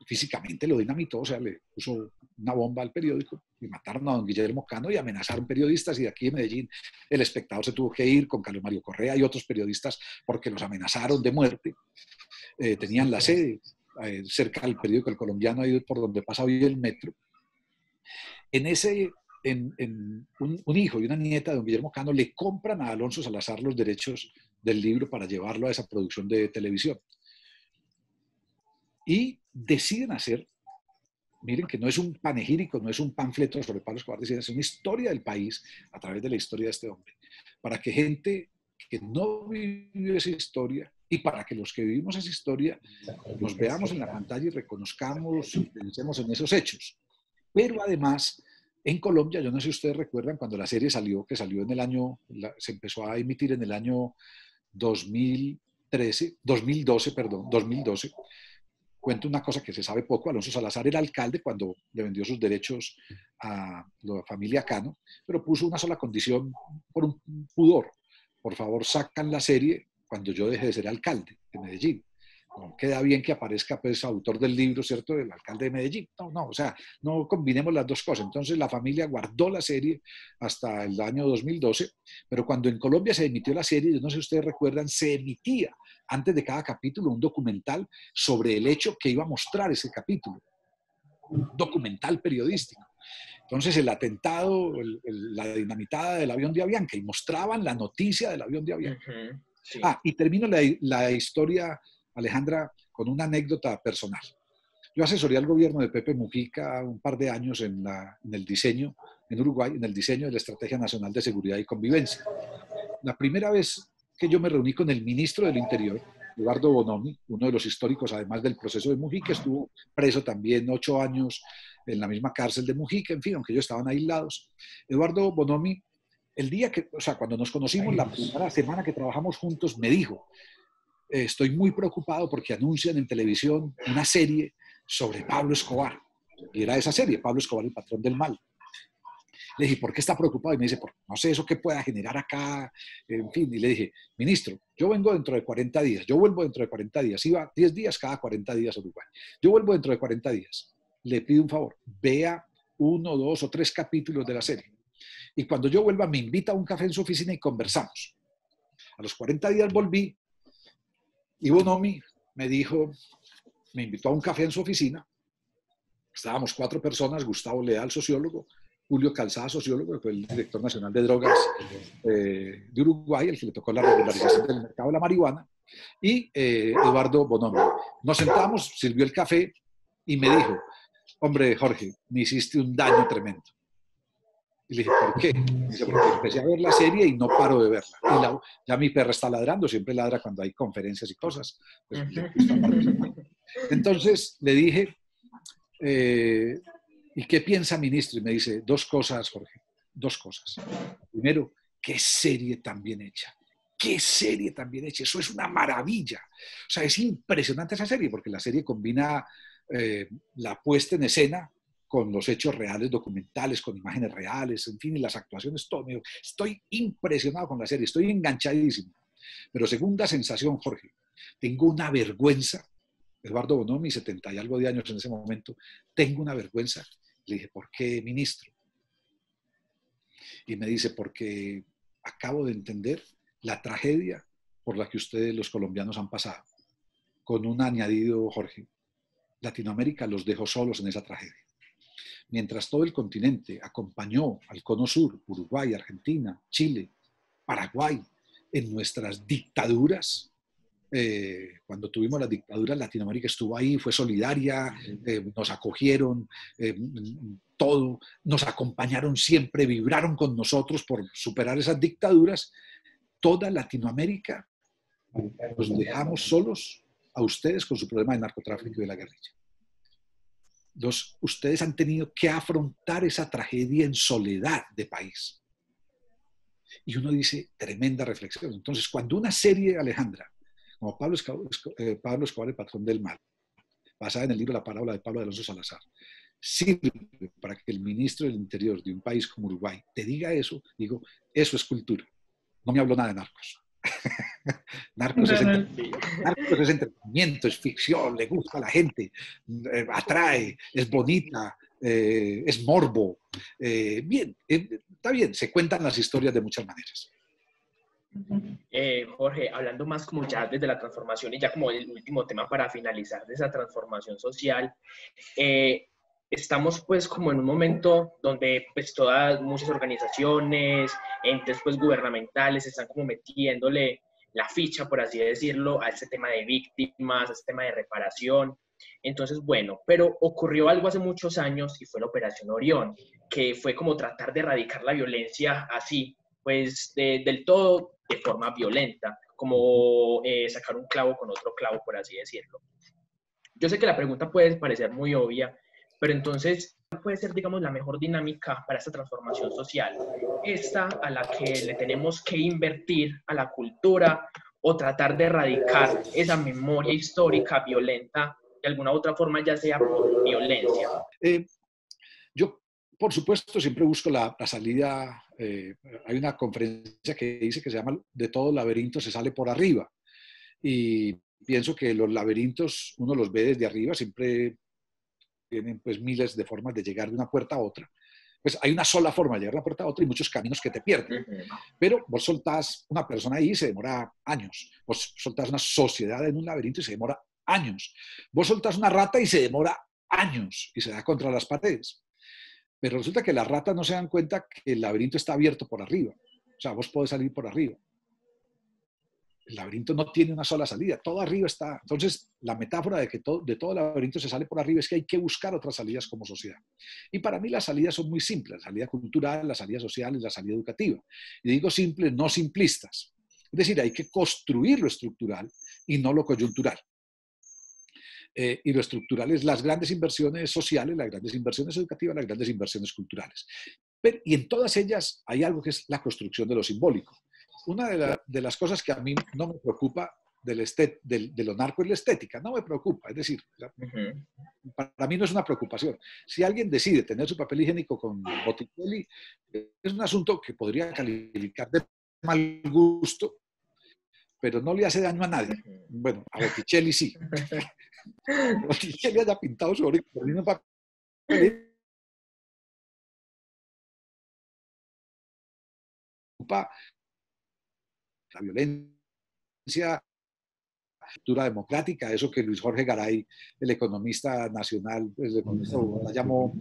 Físicamente lo dinamitó, o sea, le puso una bomba al periódico y mataron a don Guillermo Cano y amenazaron periodistas, y de aquí en Medellín El Espectador se tuvo que ir con Carlos Mario Correa y otros periodistas porque los amenazaron de muerte. Tenían la sede cerca del periódico El Colombiano, ahí por donde pasa hoy el metro. Un hijo y una nieta de don Guillermo Cano le compran a Alonso Salazar los derechos del libro para llevarlo a esa producción de televisión. Y deciden hacer, miren que no es un panegírico, no es un panfleto sobre Pablo Escobar, deciden hacer una historia del país a través de la historia de este hombre, para que gente que no vivió esa historia y para que los que vivimos esa historia nos veamos en la pantalla y reconozcamos y pensemos en esos hechos. Pero además, en Colombia, yo no sé si ustedes recuerdan cuando la serie salió, que salió en el año, se empezó a emitir en el año 2012, cuento una cosa que se sabe poco. Alonso Salazar era alcalde cuando le vendió sus derechos a la familia Cano, pero puso una sola condición por un pudor. Por favor, sacan la serie cuando yo deje de ser alcalde de Medellín. No queda bien que aparezca, pues, autor del libro, ¿cierto?, del alcalde de Medellín. No, o sea, no combinemos las dos cosas. Entonces la familia guardó la serie hasta el año 2012, pero cuando en Colombia se emitió la serie, yo no sé si ustedes recuerdan, se emitía antes de cada capítulo un documental sobre el hecho que iba a mostrar ese capítulo. Un documental periodístico. Entonces el atentado, la dinamitada del avión de Avianca, y mostraban la noticia del avión de Avianca. Sí. Y termino la historia, Alejandra, con una anécdota personal. Yo asesoré al gobierno de Pepe Mujica un par de años en el diseño, en Uruguay, en el diseño de la Estrategia Nacional de Seguridad y Convivencia. La primera vez que yo me reuní con el ministro del Interior, Eduardo Bonomi, uno de los históricos, además del proceso de Mujica, estuvo preso también 8 años en la misma cárcel de Mujica, en fin, aunque ellos estaban aislados. Eduardo Bonomi, el día que, o sea, cuando nos conocimos, la primera semana que trabajamos juntos, me dijo: estoy muy preocupado porque anuncian en televisión una serie sobre Pablo Escobar. Y era esa serie, Pablo Escobar, El Patrón del Mal. Le dije, ¿por qué está preocupado? Y me dice, no sé eso qué pueda generar acá, en fin. Y le dije, ministro, yo vengo dentro de 40 días, yo vuelvo dentro de 40 días, iba 10 días cada 40 días a Uruguay. Yo vuelvo dentro de 40 días. Le pido un favor, vea 1, 2 o 3 capítulos de la serie. Y cuando yo vuelva, me invita a un café en su oficina y conversamos. A los 40 días volví y Bonomi me invitó a un café en su oficina. Estábamos 4 personas, Gustavo Leal, sociólogo, Julio Calzada, sociólogo, que fue el director nacional de drogas de Uruguay, el que le tocó la regularización del mercado de la marihuana, y Eduardo Bonomi. Nos sentamos, sirvió el café y me dijo, hombre, Jorge, me hiciste un daño tremendo. Y le dije, ¿por qué? Dice, porque empecé a ver la serie y no paro de verla. Y ya mi perra está ladrando, siempre ladra cuando hay conferencias y cosas. Pues, entonces le dije, ¿y qué piensa, ministro? Y me dice, 2 cosas, Jorge, 2 cosas. Primero, qué serie tan bien hecha. qué serie tan bien hecha, eso es una maravilla. O sea, es impresionante esa serie, porque la serie combina la puesta en escena con los hechos reales, documentales, con imágenes reales, en fin, y las actuaciones, todo. Estoy impresionado con la serie, estoy enganchadísimo. Pero segunda sensación, Jorge, tengo una vergüenza. Eduardo Bonomi, 70 y algo de años en ese momento, tengo una vergüenza. Le dije, ¿por qué, ministro? Y me dice, porque acabo de entender la tragedia por la que ustedes los colombianos han pasado. Con un añadido, Jorge, Latinoamérica los dejó solos en esa tragedia. Mientras todo el continente acompañó al Cono Sur, Uruguay, Argentina, Chile, Paraguay, en nuestras dictaduras, cuando tuvimos las dictaduras, Latinoamérica estuvo ahí, fue solidaria, nos acogieron, todo, nos acompañaron siempre, vibraron con nosotros por superar esas dictaduras. Toda Latinoamérica los dejamos solos a ustedes con su problema de narcotráfico y de la guerrilla. Ustedes han tenido que afrontar esa tragedia en soledad de país. Y uno dice, tremenda reflexión. Entonces, cuando una serie, Alejandra, como Pablo Escobar, el patrón del mal, basada en el libro La parábola de Pablo de Alonso Salazar, sirve para que el ministro del Interior de un país como Uruguay te diga eso, digo, eso es cultura. No me habló nada de narcos. Narcos es entretenimiento, es ficción, le gusta a la gente, atrae, es bonita, es morbo. Bien, está bien, se cuentan las historias de muchas maneras. Jorge, hablando más como ya desde la transformación y ya como el último tema para finalizar de esa transformación social, estamos pues como en un momento donde pues muchas organizaciones, entes pues gubernamentales están como metiéndole la ficha, por así decirlo, a este tema de víctimas, a este tema de reparación. Entonces, bueno, pero ocurrió algo hace muchos años y fue la Operación Orión, que fue como tratar de erradicar la violencia así, pues del todo de forma violenta, como sacar un clavo con otro clavo, por así decirlo. Yo sé que la pregunta puede parecer muy obvia, pero entonces, ¿cuál puede ser, digamos, la mejor dinámica para esta transformación social? ¿Esta a la que le tenemos que invertir a la cultura o tratar de erradicar esa memoria histórica violenta de alguna otra forma, ya sea por violencia? Yo, por supuesto, siempre busco la salida. Hay una conferencia que dice que se llama "De todo laberinto se sale por arriba". Y pienso que los laberintos, uno los ve desde arriba, siempre tienen pues miles de formas de llegar de una puerta a otra. Pues hay una sola forma de llegar de una puerta a otra y muchos caminos que te pierden. Pero vos soltás una persona ahí y se demora años. Vos soltás una sociedad en un laberinto y se demora años. Vos soltás una rata y se demora años y se da contra las paredes. Pero resulta que las ratas no se dan cuenta que el laberinto está abierto por arriba. O sea, vos podés salir por arriba. El laberinto no tiene una sola salida, todo arriba está. Entonces, la metáfora de que de todo laberinto se sale por arriba es que hay que buscar otras salidas como sociedad. Y para mí las salidas son muy simples, la salida cultural, la salida social y la salida educativa. Y digo simples, no simplistas. Es decir, hay que construir lo estructural y no lo coyuntural. Y lo estructural es las grandes inversiones sociales, las grandes inversiones educativas, las grandes inversiones culturales. Y en todas ellas hay algo que es la construcción de lo simbólico. Una de las cosas que a mí no me preocupa de lo narco es la estética, no me preocupa, es decir, para mí no es una preocupación. Si alguien decide tener su papel higiénico con Botticelli, es un asunto que podría calificar de mal gusto, pero no le hace daño a nadie. Bueno, a Botticelli sí. Botticelli haya pintado su origen con el mismo papel. La violencia, la cultura democrática, eso que Luis Jorge Garay, el economista nacional, pues, el economista Bogotá, llamó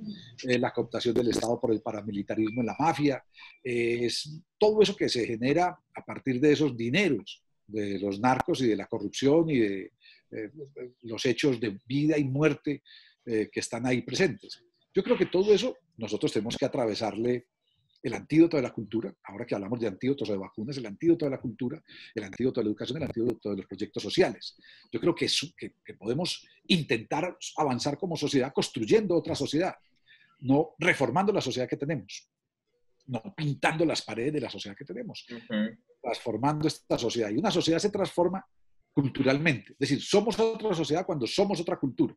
la cooptación del Estado por el paramilitarismo en la mafia, es todo eso que se genera a partir de esos dineros de los narcos y de la corrupción y de los hechos de vida y muerte que están ahí presentes. Yo creo que todo eso nosotros tenemos que atravesarle el antídoto de la cultura, ahora que hablamos de antídotos de vacunas, el antídoto de la cultura, el antídoto de la educación, el antídoto de los proyectos sociales. Yo creo que podemos intentar avanzar como sociedad construyendo otra sociedad, no reformando la sociedad que tenemos, no pintando las paredes de la sociedad que tenemos. transformando esta sociedad. Y una sociedad se transforma culturalmente. Es decir, somos otra sociedad cuando somos otra cultura.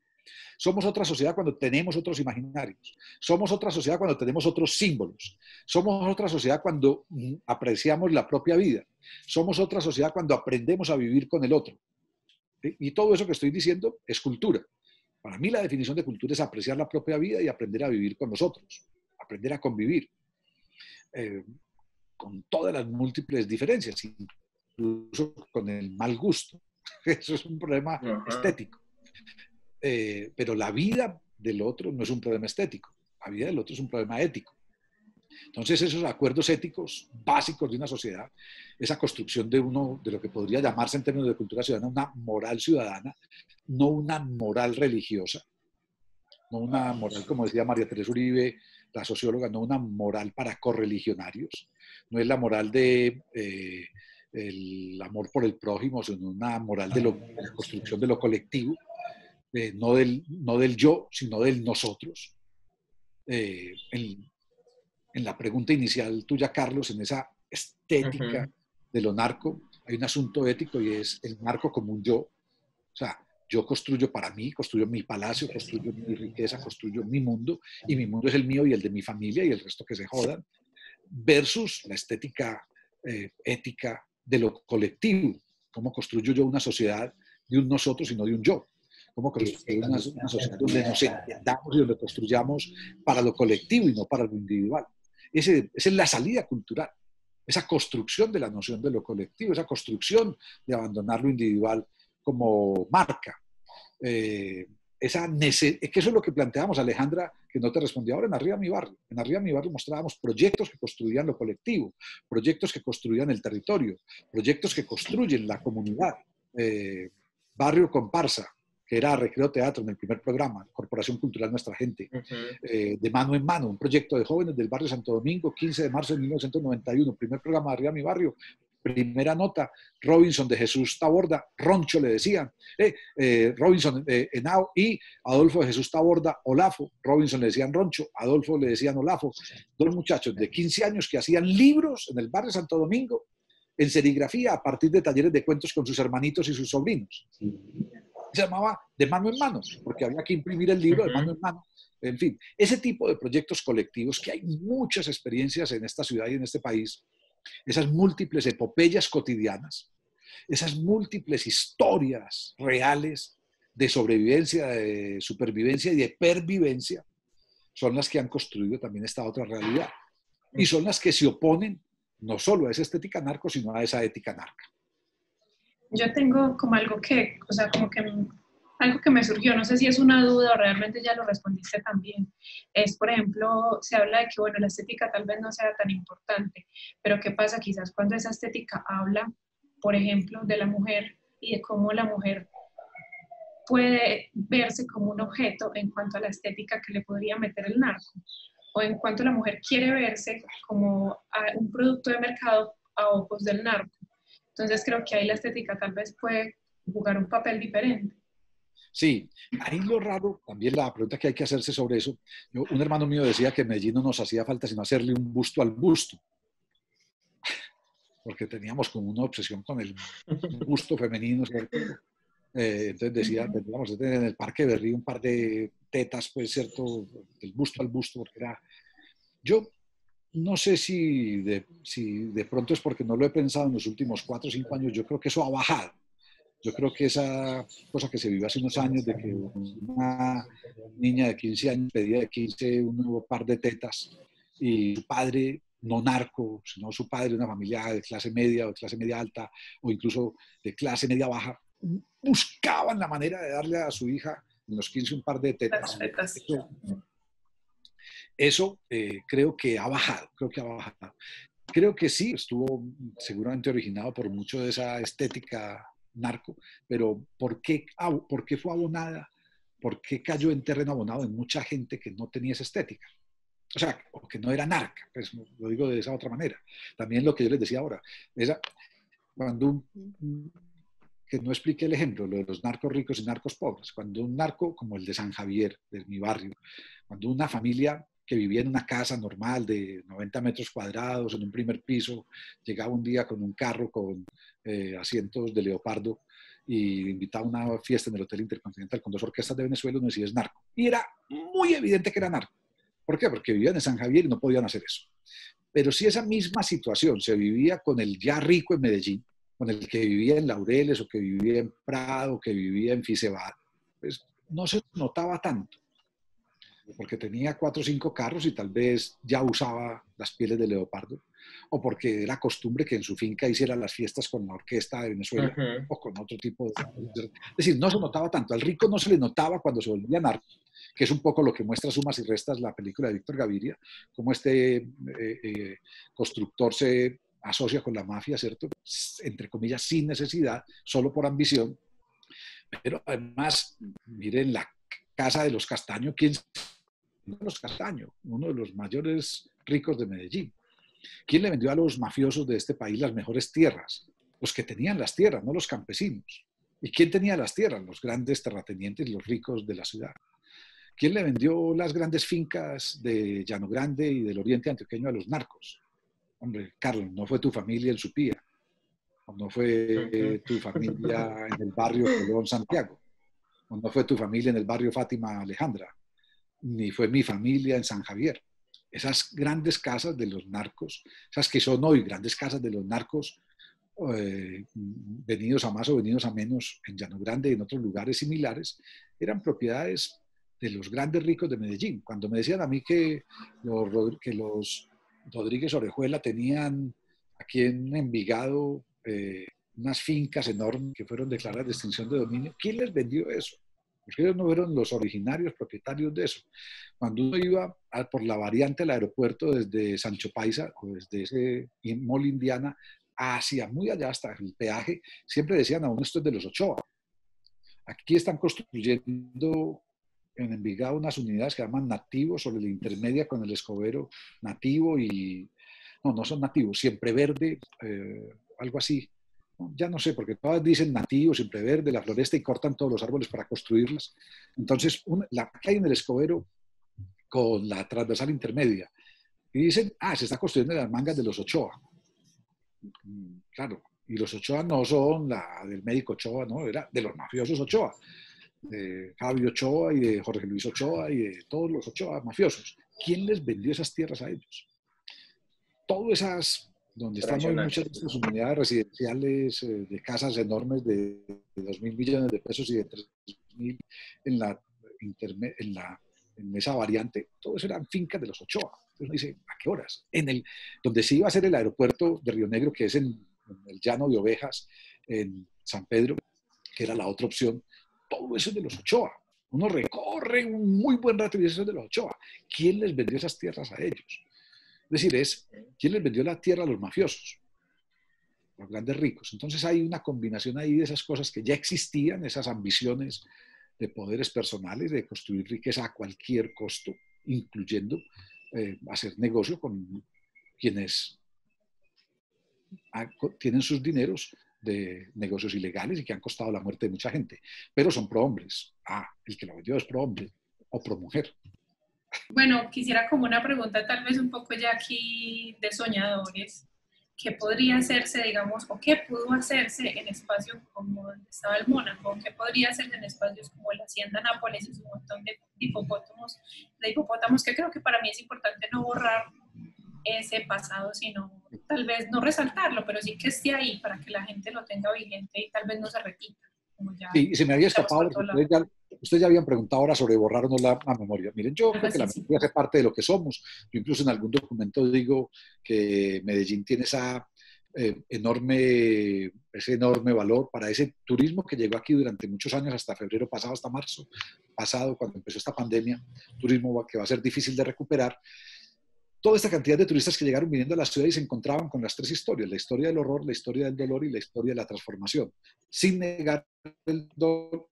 Somos otra sociedad cuando tenemos otros imaginarios. Somos otra sociedad cuando tenemos otros símbolos. Somos otra sociedad cuando apreciamos la propia vida. Somos otra sociedad cuando aprendemos a vivir con el otro. ¿Sí? Y todo eso que estoy diciendo es cultura. Para mí la definición de cultura es apreciar la propia vida y aprender a vivir con los otros, aprender a convivir, con todas las múltiples diferencias, incluso con el mal gusto. Eso es un problema estético. Pero la vida del otro no es un problema estético, la vida del otro es un problema ético. Entonces esos acuerdos éticos básicos de una sociedad, esa construcción de lo que podría llamarse en términos de cultura ciudadana una moral ciudadana, no una moral religiosa, no una moral, como decía María Teresa Uribe, la socióloga, no una moral para correligionarios, no es la moral de el amor por el prójimo, sino una moral de la construcción de lo colectivo, no del yo, sino del nosotros. En la pregunta inicial tuya, Carlos, en esa estética de lo narco, hay un asunto ético y es el narco como un yo. O sea, yo construyo para mí, construyo mi palacio, construyo mi riqueza, construyo mi mundo, y mi mundo es el mío y el de mi familia y el resto que se jodan, versus la estética ética de lo colectivo. ¿Cómo construyo yo una sociedad de un nosotros y no de un yo? ¿Cómo construir una sociedad donde nos entendamos y donde construyamos para lo colectivo y no para lo individual? Esa es la salida cultural, esa construcción de la noción de lo colectivo, esa construcción de abandonar lo individual como marca. Que eso es lo que planteamos, Alejandra, que no te respondí ahora en Arriba Mi Barrio. En Arriba Mi Barrio mostrábamos proyectos que construían lo colectivo, proyectos que construían el territorio, proyectos que construyen la comunidad. Barrio Comparsa, que era Recreo Teatro en el primer programa, Corporación Cultural Nuestra Gente, de Mano en Mano, un proyecto de jóvenes del barrio Santo Domingo, 15 de marzo de 1991, primer programa de Arriba Mi Barrio, primera nota, Robinson de Jesús Taborda, Roncho le decían, Robinson Henao y Adolfo de Jesús Taborda, Olafo, Robinson le decían Roncho, Adolfo le decían Olafo, dos muchachos de 15 años que hacían libros en el barrio Santo Domingo, en serigrafía, a partir de talleres de cuentos con sus hermanitos y sus sobrinos. Se llamaba De Mano en Mano, porque había que imprimir el libro de mano en mano. En fin, ese tipo de proyectos colectivos, que hay muchas experiencias en esta ciudad y en este país, esas múltiples epopeyas cotidianas, esas múltiples historias reales de sobrevivencia, de supervivencia y de pervivencia, son las que han construido también esta otra realidad. Y son las que se oponen no solo a esa estética narco, sino a esa ética narca. Yo tengo como algo que, o sea, como que algo que me surgió, no sé si es una duda o realmente ya lo respondiste también, es, por ejemplo, se habla de que, bueno, la estética tal vez no sea tan importante, pero ¿qué pasa quizás cuando esa estética habla, por ejemplo, de la mujer y de cómo la mujer puede verse como un objeto en cuanto a la estética que le podría meter el narco? O en cuanto la mujer quiere verse como un producto de mercado a ojos del narco. Entonces creo que ahí la estética tal vez puede jugar un papel diferente. Sí, ahí lo raro, también la pregunta que hay que hacerse sobre eso, un hermano mío decía que en Medellín no nos hacía falta sino hacerle un busto al busto, porque teníamos como una obsesión con el busto femenino, ¿cierto? Entonces decía, tendríamos que tener en el Parque Berrí un par de tetas, pues, ¿cierto? Del busto al busto, porque era... Yo no sé si de pronto es porque no lo he pensado en los últimos 4 o 5 años, yo creo que eso ha bajado. Yo creo que esa cosa que se vivió hace unos años de que una niña de 15 años pedía de 15 un nuevo par de tetas y su padre, no narco, sino su padre de una familia de clase media o de clase media alta o incluso de clase media baja, buscaban la manera de darle a su hija en los 15 un par de tetas. Eso creo que ha bajado, Creo que sí, estuvo seguramente originado por mucho de esa estética narco, pero ¿por qué fue abonada? ¿Por qué cayó en terreno abonado en mucha gente que no tenía esa estética? O sea, o que no era narca, pues lo digo de esa otra manera. También lo que yo les decía ahora, cuando que no expliqué el ejemplo, lo de los narcos ricos y narcos pobres, cuando un narco como el de San Javier, de mi barrio, cuando una familia que vivía en una casa normal de 90 metros cuadrados, en un primer piso, llegaba un día con un carro con asientos de leopardo y invitaba a una fiesta en el Hotel Intercontinental con 2 orquestas de Venezuela, uno decía es narco. Y era muy evidente que era narco. ¿Por qué? Porque vivían en San Javier y no podían hacer eso. Pero si esa misma situación se vivía con el ya rico en Medellín, con el que vivía en Laureles o que vivía en Prado, o que vivía en Fisebad, pues no se notaba tanto, porque tenía 4 o 5 carros y tal vez ya usaba las pieles de leopardo, o porque era costumbre que en su finca hiciera las fiestas con la orquesta de Venezuela o con otro tipo de... Es decir, no se notaba tanto. Al rico no se le notaba cuando se volvía narco, que es un poco lo que muestra Sumas y Restas, la película de Víctor Gaviria, cómo este constructor se asocia con la mafia, ¿cierto? Entre comillas, sin necesidad, solo por ambición. Pero además, miren la casa de los Castaño, ¿quién los Castaño? Uno de los mayores ricos de Medellín. ¿Quién le vendió a los mafiosos de este país las mejores tierras? Los que tenían las tierras, no los campesinos. ¿Y quién tenía las tierras? Los grandes terratenientes y los ricos de la ciudad. ¿Quién le vendió las grandes fincas de Llano Grande y del Oriente Antioqueño a los narcos? Hombre, Carlos, no fue tu familia en Supía, no fue tu familia en el barrio Colón Santiago, no fue tu familia en el barrio Fátima Alejandra, ni fue mi familia en San Javier. Esas grandes casas de los narcos, esas que son hoy grandes casas de los narcos, venidos a más o venidos a menos en Llano Grande y en otros lugares similares, eran propiedades de los grandes ricos de Medellín. Cuando me decían a mí que los Rodríguez Orejuela tenían aquí en Envigado unas fincas enormes que fueron declaradas de extinción de dominio, ¿quién les vendió eso? Porque ellos no fueron los originarios propietarios de eso. Cuando uno iba por la variante del aeropuerto desde Sancho Paisa o desde ese Mall Indiana hacia muy allá hasta el peaje, siempre decían a uno esto es de los Ochoa. Aquí están construyendo en Envigado unas unidades que llaman nativos sobre la intermedia con el Escobero nativo y... No son nativos, Siempre Verde, algo así. Ya no sé, porque todas dicen nativo, Siempre Verde, la Floresta y cortan todos los árboles para construirlas. Entonces, la que hay en el Escobero con la transversal intermedia. Y dicen, se está construyendo en las mangas de los Ochoa. Claro, y los Ochoa no son la del médico Ochoa, no, era de los mafiosos Ochoa. De Fabio Ochoa y de Jorge Luis Ochoa y de todos los Ochoa mafiosos. ¿Quién les vendió esas tierras a ellos? Todas esas, donde están hoy muchas de estas unidades residenciales de casas enormes de 2.000 millones de pesos y de 3.000 en esa variante, todo eso eran fincas de los Ochoa. Entonces uno dice, ¿a qué horas? Donde se iba a hacer el aeropuerto de Río Negro, que es en el Llano de Ovejas, en San Pedro, que era la otra opción, todo eso es de los Ochoa. Uno recorre un muy buen rato y eso es de los Ochoa. ¿Quién les vendió esas tierras a ellos? Es decir, ¿quién les vendió la tierra a los mafiosos? Los grandes ricos. Entonces hay una combinación ahí de esas cosas que ya existían, esas ambiciones de poderes personales, de construir riqueza a cualquier costo, incluyendo hacer negocio con quienes tienen sus dineros de negocios ilegales y que han costado la muerte de mucha gente, pero son prohombres. El que lo vendió es prohombre o promujer. Bueno, quisiera como una pregunta tal vez un poco ya aquí de soñadores. ¿Qué podría hacerse, digamos, o qué pudo hacerse en espacios como donde estaba el Mónaco? ¿Qué podría hacerse en espacios como la Hacienda Nápoles y su montón de hipopótamos, que creo que para mí es importante no borrar ese pasado, sino tal vez no resaltarlo, pero sí que esté ahí para que la gente lo tenga vigente y tal vez no se repita. Sí, se me había escapado, ustedes ya habían preguntado ahora sobre borrar o no la memoria. Miren, yo creo que la memoria hace parte de lo que somos. Yo incluso en algún documento digo que Medellín tiene ese enorme valor para ese turismo que llegó aquí durante muchos años, hasta febrero pasado, hasta marzo pasado, cuando empezó esta pandemia, turismo que va a ser difícil de recuperar. Toda esta cantidad de turistas que llegaron viniendo a la ciudad y se encontraban con las 3 historias, la historia del horror, la historia del dolor y la historia de la transformación, sin negar el horror,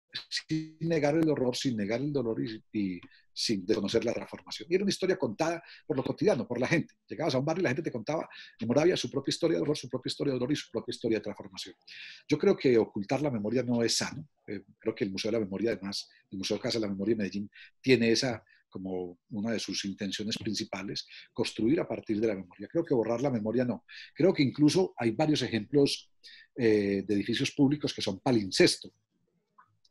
sin negar el dolor y sin desconocer la transformación. Y era una historia contada por lo cotidiano, por la gente. Llegabas a un barrio y la gente te contaba en Moravia su propia historia de horror, su propia historia de dolor y su propia historia de transformación. Yo creo que ocultar la memoria no es sano. Creo que el Museo de la Memoria, además, el Museo Casa de la Memoria de Medellín, tiene esa como una de sus intenciones principales, construir a partir de la memoria. Creo que borrar la memoria no. Creo que incluso hay varios ejemplos de edificios públicos que son palimpsesto.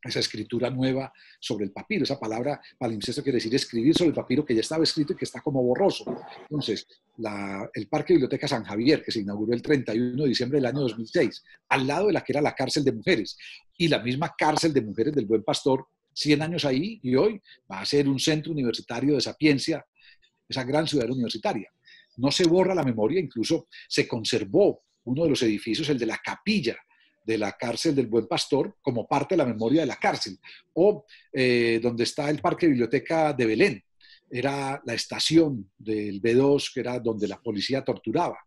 Esa escritura nueva sobre el papiro. Esa palabra palimpsesto quiere decir escribir sobre el papiro que ya estaba escrito y que está como borroso. Entonces, el Parque Biblioteca San Javier, que se inauguró el 31 de diciembre del año 2006, al lado de la que era la cárcel de mujeres, y la misma cárcel de mujeres del Buen Pastor, 100 años ahí, y hoy va a ser un centro universitario de Sapiencia, esa gran ciudad universitaria. No se borra la memoria, incluso se conservó uno de los edificios, el de la capilla de la cárcel del Buen Pastor, como parte de la memoria de la cárcel, o donde está el Parque Biblioteca de Belén, era la estación del B2, que era donde la policía torturaba,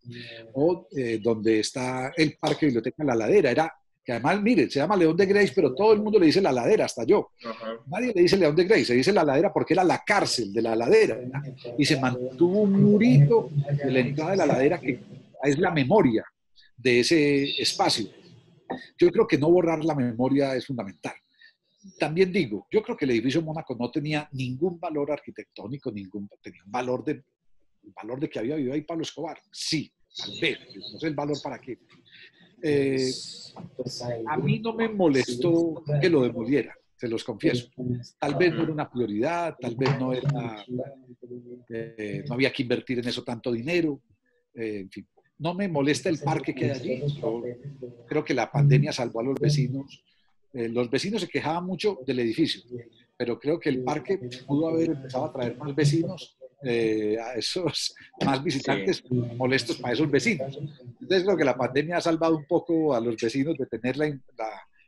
o donde está el Parque Biblioteca La Ladera, que además, mire, se llama León de Grace, pero todo el mundo le dice La Ladera, hasta yo. Nadie le dice León de Grace, se dice La Ladera porque era la cárcel de La Ladera, y se mantuvo un murito de la entrada de La Ladera que es la memoria de ese espacio. Yo creo que no borrar la memoria es fundamental. También digo, yo creo que el edificio Mónaco no tenía ningún valor arquitectónico, tenía un valor de que había vivido ahí Pablo Escobar. Sí, tal vez, no sé el valor para qué. A mí no me molestó que lo demoliera, se los confieso. Tal vez no era una prioridad, tal vez no había que invertir en eso tanto dinero, en fin. No me molesta el parque que hay allí. Yo creo que la pandemia salvó a los vecinos. Los vecinos se quejaban mucho del edificio, pero creo que el parque pudo haber empezado a traer más vecinos, a esos más visitantes molestos para esos vecinos. Entonces creo que la pandemia ha salvado un poco a los vecinos de tener la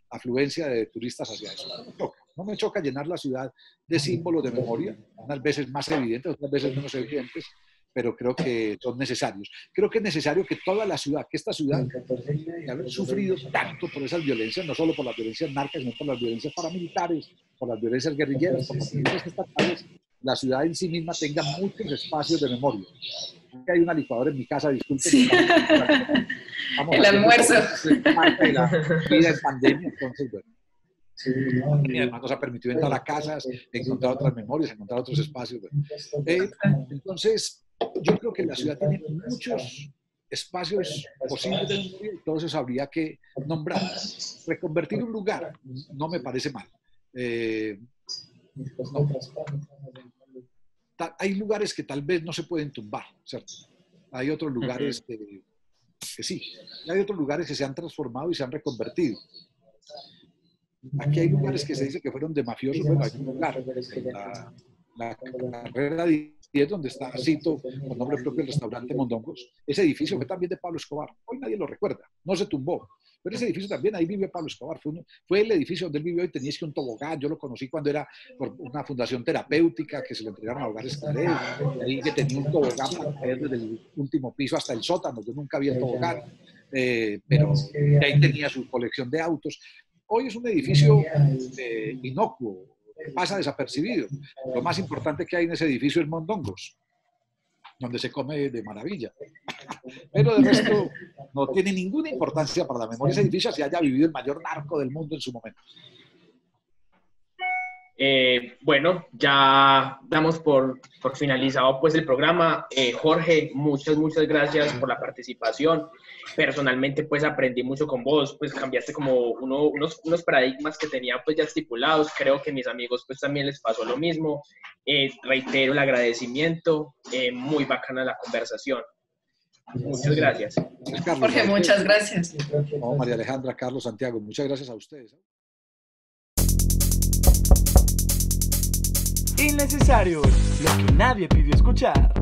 afluencia de turistas hacia eso. No me choca llenar la ciudad de símbolos de memoria, unas veces más evidentes, otras veces menos evidentes, pero creo que son necesarios. Creo que es necesario que toda la ciudad, que esta ciudad, que haber sufrido tanto por esas violencias, no solo por las violencias narcas, sino por las violencias paramilitares, por las violencias guerrilleras, por las violencias estatales, la ciudad en sí misma tenga muchos espacios de memoria. Hay una licuadora en mi casa, disculpen. Sí. El almuerzo. La vida en pandemia, entonces, bueno. Y además nos ha permitido entrar a casas, encontrar otras memorias, encontrar otros espacios. Entonces, yo creo que la ciudad tiene muchos espacios posibles de memoria y todos esos habría que nombrar. Reconvertir un lugar no me parece mal. No. Hay lugares que tal vez no se pueden tumbar, ¿cierto? Hay otros lugares que sí. Hay otros lugares que se han transformado y se han reconvertido. Aquí hay lugares que se dice que fueron de mafiosos. Bueno, hay un lugar, la carrera 10, donde está, cito, con nombre propio, el restaurante Mondongos. Ese edificio fue también de Pablo Escobar. Hoy nadie lo recuerda, no se tumbó. Pero ese edificio también, ahí vivió Pablo Escobar. Fue el edificio donde él vivió y tenía que un tobogán. Yo lo conocí cuando era por una fundación terapéutica que se le entregaron a hogares Claré. Ahí que tenía un tobogán para caer desde el último piso hasta el sótano. Yo nunca vi el tobogán, pero ahí tenía su colección de autos. Hoy es un edificio inocuo, pasa desapercibido. Lo más importante que hay en ese edificio es Mondongos, donde se come de maravilla. Pero de resto no tiene ninguna importancia para la memoria ese edificio, si haya vivido el mayor narco del mundo en su momento. Bueno, ya damos por finalizado pues el programa. Jorge, muchas gracias por la participación. Personalmente pues aprendí mucho con vos, pues cambiaste como unos paradigmas que tenía pues ya estipulados. Creo que a mis amigos pues también les pasó lo mismo. Reitero el agradecimiento, muy bacana la conversación. Muchas gracias. Carlos, Jorge, muchas gracias. No, María Alejandra, Carlos, Santiago, muchas gracias a ustedes. Innecesarios, lo que nadie pidió escuchar.